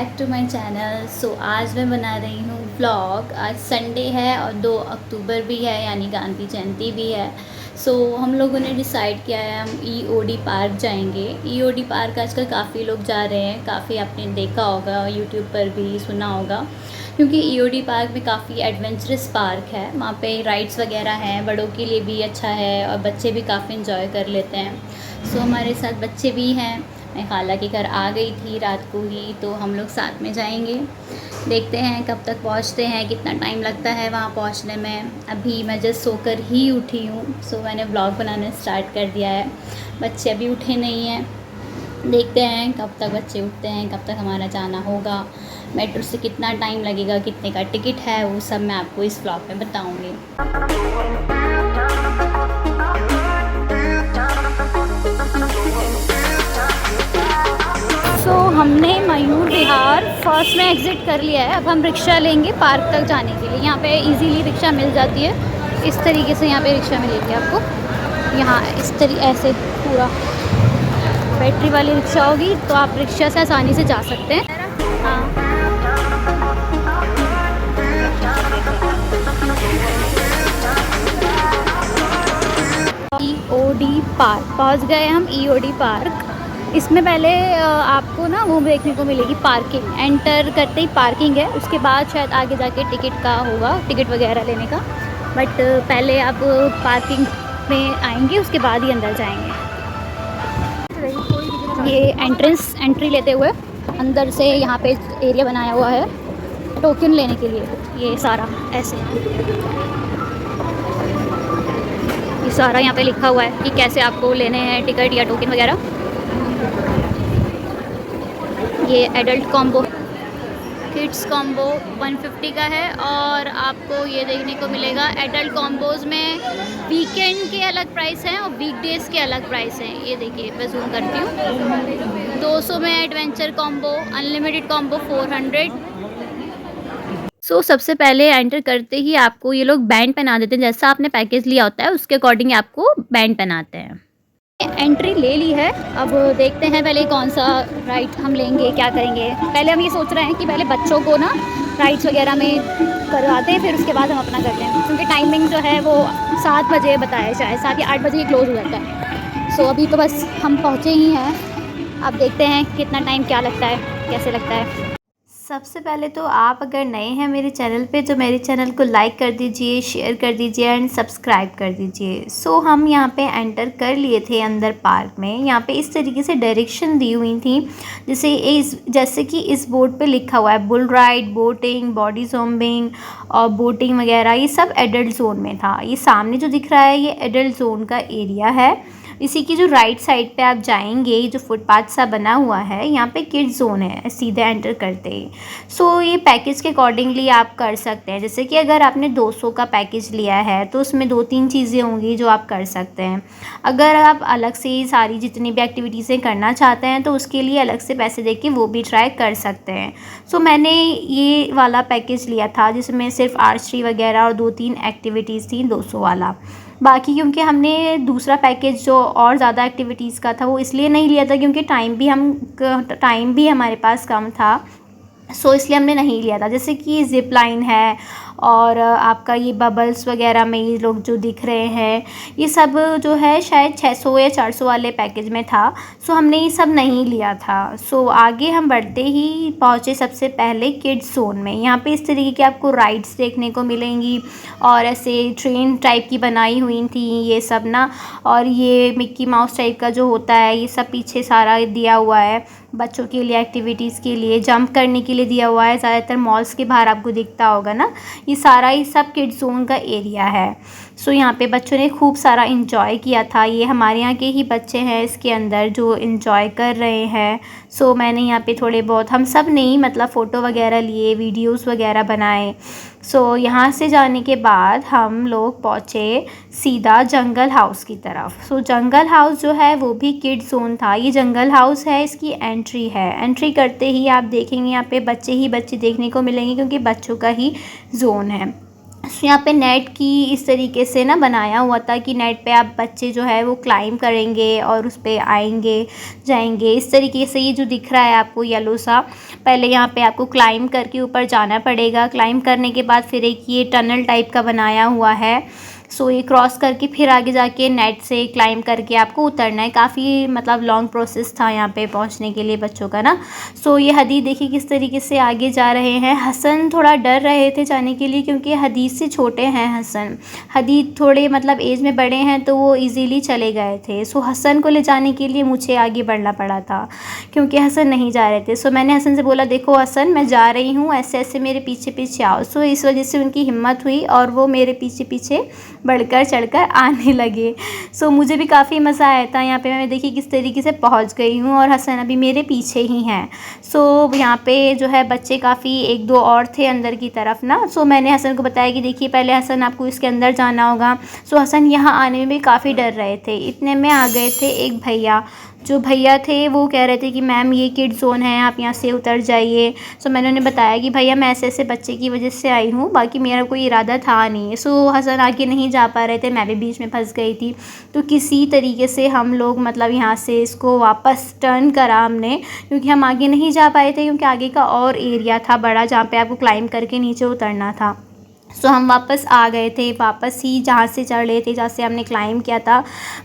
Back to my channel. आज मैं बना रही हूँ व्लॉग। आज संडे है और 2 अक्टूबर भी है, यानी गांधी जयंती भी है। हम लोगों ने डिसाइड किया है हम ईओडी पार्क जाएंगे। ईओडी पार्क आजकल काफ़ी लोग जा रहे हैं, काफ़ी आपने देखा होगा, यूट्यूब पर भी सुना होगा, क्योंकि ईओडी पार्क में काफ़ी एडवेंचरस पार्क है। वहाँ पे राइड्स वगैरह हैं, बड़ों के लिए भी अच्छा है और बच्चे भी काफ़ी इंजॉय कर लेते हैं। हमारे साथ बच्चे भी हैं। मैं खाला के घर आ गई थी रात को ही, तो हम लोग साथ में जाएंगे। देखते हैं कब तक पहुंचते हैं, कितना टाइम लगता है वहां पहुंचने में। अभी मैं जस्ट सोकर ही उठी हूँ, मैंने व्लॉग बनाना स्टार्ट कर दिया है। बच्चे अभी उठे नहीं हैं, देखते हैं कब तक बच्चे उठते हैं, कब तक हमारा जाना होगा, मेट्रो से कितना टाइम लगेगा, कितने का टिकट है, वो सब मैं आपको इस व्लॉग में बताऊँगी। हमने मयूर विहार फर्स्ट में एग्ज़िट कर लिया है। अब हम रिक्शा लेंगे पार्क तक जाने के लिए। यहाँ पे इजीली रिक्शा मिल जाती है, इस तरीके से यहाँ पे रिक्शा मिलेगी आपको। यहाँ इस तरीके ऐसे पूरा बैटरी वाली रिक्शा होगी, तो आप रिक्शा से आसानी से जा सकते हैं। हाँ, ईओडी पार्क पहुँच गए हम। ईओडी पार्क, इसमें पहले आपको ना वो देखने को मिलेगी पार्किंग। एंटर करते ही पार्किंग है, उसके बाद शायद आगे जाके टिकट का होगा, टिकट वगैरह लेने का। बट पहले आप पार्किंग में आएंगे, उसके बाद ही अंदर जाएंगे। ये एंट्री लेते हुए अंदर से यहाँ पे एरिया बनाया हुआ है टोकन लेने के लिए। ये सारा ऐसे, ये सारा यहाँ पे लिखा हुआ है कि कैसे आपको लेने हैं टिकट या टोकन वगैरह। ये एडल्ट कॉम्बो, किड्स कॉम्बो 150 का है, और आपको ये देखने को मिलेगा एडल्ट कॉम्बोज़ में वीकेंड के अलग प्राइस हैं और वीकडेज़ के अलग प्राइस हैं। ये देखिए, मैं जूम करती हूँ। 200 में एडवेंचर कॉम्बो, अनलिमिटेड कॉम्बो 400। सबसे पहले एंटर करते ही आपको ये लोग बैंड पहना देते हैं। जैसा आपने पैकेज लिया होता है उसके अकॉर्डिंग आपको बैंड पहनाते हैं। एंट्री ले ली है, अब देखते हैं पहले कौन सा राइड हम लेंगे, क्या करेंगे। पहले हम ये सोच रहे हैं कि पहले बच्चों को ना राइड्स वगैरह में करवाते हैं, फिर उसके बाद हम अपना करते हैं, क्योंकि टाइमिंग जो है वो 7 बजे बताया, शायद 7 या 8 बजे ही क्लोज़ हो जाता है। अभी तो बस हम पहुँचे ही हैं। अब देखते हैं कितना टाइम, क्या लगता है, कैसे लगता है। सबसे पहले तो आप अगर नए हैं मेरे चैनल पे, तो मेरे चैनल को लाइक कर दीजिए, शेयर कर दीजिए एंड सब्सक्राइब कर दीजिए। हम यहाँ पे एंटर कर लिए थे अंदर पार्क में। यहाँ पे इस तरीके से डायरेक्शन दी हुई थी, जैसे कि इस बोर्ड पे लिखा हुआ है bull ride, boating, body jumping और बोटिंग वगैरह, ये सब एडल्ट जोन में था। ये सामने जो दिख रहा है ये एडल्ट जोन का एरिया है। इसी की जो राइट साइड पे आप जाएंगे, जो फुटपाथ सा बना हुआ है, यहाँ पे किड्स जोन है सीधे एंटर करते ही। ये पैकेज के अकॉर्डिंगली आप कर सकते हैं। जैसे कि अगर आपने 200 का पैकेज लिया है तो उसमें 2-3 चीज़ें होंगी जो आप कर सकते हैं। अगर आप अलग से सारी जितनी भी एक्टिविटीज़ें करना चाहते हैं तो उसके लिए अलग से पैसे दे के वो भी ट्राई कर सकते हैं। मैंने ये वाला पैकेज लिया था जिसमें सिर्फ आर्चरी वगैरह और 2-3 एक्टिविटीज़ थी, 200 वाला। बाकी क्योंकि हमने दूसरा पैकेज जो और ज़्यादा एक्टिविटीज़ का था वो इसलिए नहीं लिया था क्योंकि टाइम भी हमारे पास कम था, इसलिए हमने नहीं लिया था। जैसे कि ज़िप लाइन है और आपका ये बबल्स वगैरह में ये लोग जो दिख रहे हैं, ये सब जो है शायद 600 या 400 वाले पैकेज में था। हमने ये सब नहीं लिया था। आगे हम बढ़ते ही पहुँचे सबसे पहले किड्स जोन में। यहाँ पे इस तरीके की आपको राइड्स देखने को मिलेंगी और ऐसे ट्रेन टाइप की बनाई हुई थी ये सब ना, और ये मिक्की माउस टाइप का जो होता है ये सब पीछे सारा दिया हुआ है बच्चों के लिए, एक्टिविटीज़ के लिए, जंप करने के लिए दिया हुआ है। ज़्यादातर मॉल्स के बाहर आपको दिखता होगा ना, ये सारा ही सब किड्स जोन का एरिया है। यहाँ पे बच्चों ने खूब सारा इंजॉय किया था। ये हमारे यहाँ के ही बच्चे हैं इसके अंदर जो इंजॉय कर रहे हैं। मैंने यहाँ पे थोड़े बहुत, हम सब नहीं मतलब फ़ोटो वगैरह लिए, वीडियोस वगैरह बनाए। यहाँ से जाने के बाद हम लोग पहुँचे सीधा जंगल हाउस की तरफ। जंगल हाउस जो है वो भी किड्स जोन था। ये जंगल हाउस है, इसकी एंट्री है। एंट्री करते ही आप देखेंगे यहाँ पे बच्चे ही बच्चे देखने को मिलेंगे क्योंकि बच्चों का ही जोन है। यहाँ पे नेट की इस तरीके से ना बनाया हुआ था कि नेट पे आप बच्चे जो है वो क्लाइंब करेंगे और उस पे आएंगे जाएंगे। इस तरीके से ये जो दिख रहा है आपको येलो सा, पहले यहाँ पे आपको क्लाइंब करके ऊपर जाना पड़ेगा। क्लाइंब करने के बाद फिर एक ये टनल टाइप का बनाया हुआ है। सो ये क्रॉस करके फिर आगे जाके नेट से क्लाइंब करके आपको उतरना है। काफ़ी मतलब लॉन्ग प्रोसेस था यहाँ पे पहुँचने के लिए बच्चों का ना। सो ये हदीद देखिए किस तरीके से आगे जा रहे हैं। हसन थोड़ा डर रहे थे जाने के लिए क्योंकि हदीद से छोटे हैं हसन। हदीद थोड़े मतलब एज में बड़े हैं तो वो इजीली चले गए थे। सो हसन को ले जाने के लिए मुझे आगे बढ़ना पड़ा था क्योंकि हसन नहीं जा रहे थे। सो मैंने हसन से बोला, देखो हसन मैं जा रही हूँ, ऐसे ऐसे मेरे पीछे पीछे आओ। सो इस वजह से उनकी हिम्मत हुई और वो मेरे पीछे पीछे बढ़कर चढ़कर आने लगे। सो मुझे भी काफ़ी मज़ा आया था। यहाँ पे मैं देखिए किस तरीके से पहुँच गई हूँ और हसन अभी मेरे पीछे ही हैं। सो यहाँ पे जो है बच्चे काफ़ी एक दो और थे अंदर की तरफ ना। सो मैंने हसन को बताया कि देखिए पहले हसन आपको इसके अंदर जाना होगा। सो हसन यहाँ आने में भी काफ़ी डर रहे थे। इतने में आ गए थे एक भैया। जो भैया थे वो कह रहे थे कि मैम ये किड ज़ोन है, आप यहाँ से उतर जाइए। सो मैंने उन्हें बताया कि भैया मैं ऐसे ऐसे बच्चे की वजह से आई हूँ, बाकी मेरा कोई इरादा था नहीं। सो हसन आगे नहीं जा पा रहे थे, मैं भी बीच में फंस गई थी। तो किसी तरीके से हम लोग मतलब यहाँ से इसको वापस टर्न करा हमने, क्योंकि हम आगे नहीं जा पाए थे क्योंकि आगे का और एरिया था बड़ा जहाँ पे आपको क्लाइंब करके नीचे उतरना था। सो हम वापस आ गए थे, वापस ही जहाँ से चढ़ रहे थे, जहाँ से हमने क्लाइंब किया था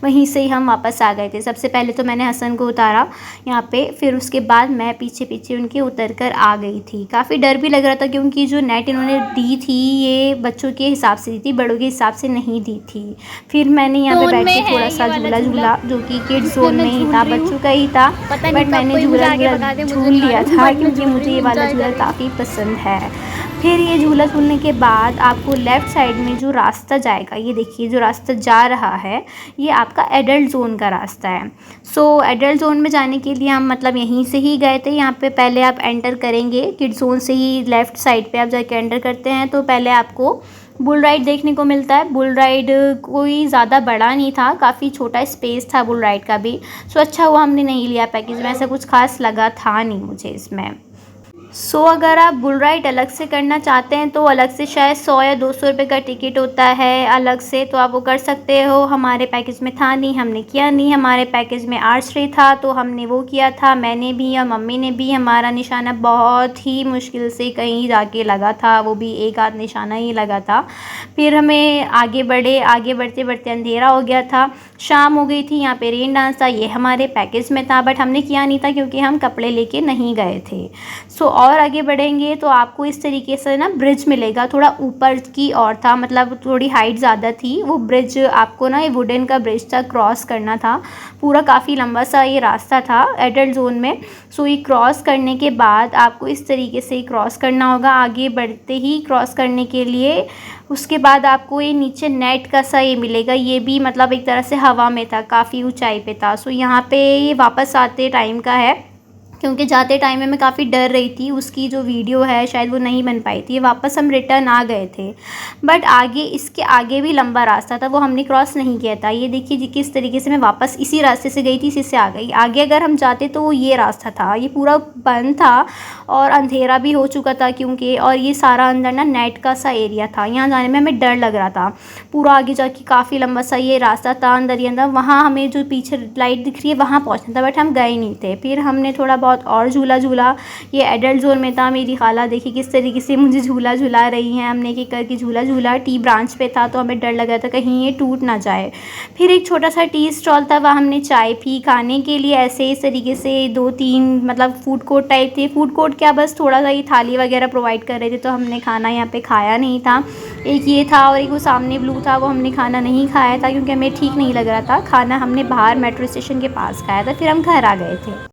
वहीं से ही हम वापस आ गए थे। सबसे पहले तो मैंने हसन को उतारा यहाँ पे, फिर उसके बाद मैं पीछे पीछे उनके उतर कर आ गई थी। काफ़ी डर भी लग रहा था क्योंकि जो नेट इन्होंने दी थी ये बच्चों के हिसाब से दी थी, बड़ों के हिसाब से नहीं दी थी। फिर मैंने यहाँ पे बैठ के थोड़ा सा झूला झूला जो कि किड्स जोन में ही था, बच्चों का ही था, बट मैंने झूला झूल लिया था क्योंकि मुझे ये वाला झूला काफ़ी पसंद है। फिर ये झूला झूलने के बाद आपको लेफ़्ट साइड में जो रास्ता जाएगा, ये देखिए जो रास्ता जा रहा है ये आपका एडल्ट जोन का रास्ता है। सो एडल्ट जोन में जाने के लिए हम मतलब यहीं से ही गए थे। यहाँ पे पहले आप एंटर करेंगे किड जोन से ही, लेफ़्ट साइड पे आप जाके एंटर करते हैं तो पहले आपको बुल राइड देखने को मिलता है। बुल राइड कोई ज़्यादा बड़ा नहीं था, काफ़ी छोटा स्पेस था बुल राइड का भी। सो अच्छा हुआ हमने नहीं लिया पैकेज में, ऐसा कुछ खास लगा था नहीं मुझे इसमें। सो अगर आप बुल राइड अलग से करना चाहते हैं तो अलग से शायद 100 या 200 रुपये का टिकट होता है अलग से, तो आप वो कर सकते हो। हमारे पैकेज में था नहीं, हमने किया नहीं। हमारे पैकेज में आर्चरी था तो हमने वो किया था, मैंने भी और मम्मी ने भी। हमारा निशाना बहुत ही मुश्किल से कहीं जाके लगा था, वो भी एक आध निशाना ही लगा था। फिर हमें आगे बढ़े, आगे बढ़ते बढ़ते अंधेरा हो गया था, शाम हो गई थी। यहाँ पे रेन डांस था, ये हमारे पैकेज में था बट हमने किया नहीं था क्योंकि हम कपड़े लेके नहीं गए थे। सो और आगे बढ़ेंगे तो आपको इस तरीके से ना ब्रिज मिलेगा, थोड़ा ऊपर की ओर था, मतलब थोड़ी हाइट ज़्यादा थी। वो ब्रिज आपको ना, ये वुडन का ब्रिज था, क्रॉस करना था पूरा। काफ़ी लंबा सा ये रास्ता था एडल्ट जोन में। सो ये क्रॉस करने के बाद आपको इस तरीके से क्रॉस करना होगा आगे बढ़ते ही। क्रॉस करने के लिए उसके बाद आपको ये नीचे नेट का सा ये मिलेगा, ये भी मतलब एक तरह से हवा में था, काफ़ी ऊंचाई पे था। सो यहाँ पे ये वापस आते टाइम का है क्योंकि जाते टाइम में मैं काफ़ी डर रही थी, उसकी जो वीडियो है शायद वो नहीं बन पाई थी। वापस हम रिटर्न आ गए थे बट आगे इसके आगे भी लंबा रास्ता था, वो हमने क्रॉस नहीं किया था। ये देखिए जी किस तरीके से मैं वापस इसी रास्ते से गई थी, इसी से आ गई। आगे अगर हम जाते तो वो ये रास्ता था, ये पूरा बंद था और अंधेरा भी हो चुका था क्योंकि, और ये सारा अंदर ना नेट का सा एरिया था। यहाँ जाने में हमें डर लग रहा था। पूरा आगे जाके काफ़ी लंबा सा ये रास्ता था अंदर ही अंदर, वहाँ हमें जो पीछे लाइट दिख रही है वहाँ पहुँचना था बट हम गए नहीं थे। फिर हमने थोड़ा बहुत और झूला झूला, ये एडल्ट जोन में था। मेरी खाला देखी किस तरीके से मुझे झूला झूला रही हैं। हमने एक करके झूला झूला, टी ब्रांच पे था तो हमें डर लग रहा था कहीं ये टूट ना जाए। फिर एक छोटा सा टी स्टॉल था, वहाँ हमने चाय पी। खाने के लिए ऐसे इस तरीके से 2-3 मतलब फूड कोर्ट टाइप थे। फूड कोर्ट क्या, बस थोड़ा सा ये थाली वगैरह प्रोवाइड कर रहे थे तो हमने खाना यहाँ पे खाया नहीं था। एक ये था और एक वो सामने ब्लू था, वो हमने खाना नहीं खाया था क्योंकि हमें ठीक नहीं लग रहा था। खाना हमने बाहर मेट्रो स्टेशन के पास खाया था, फिर हम घर आ गए थे।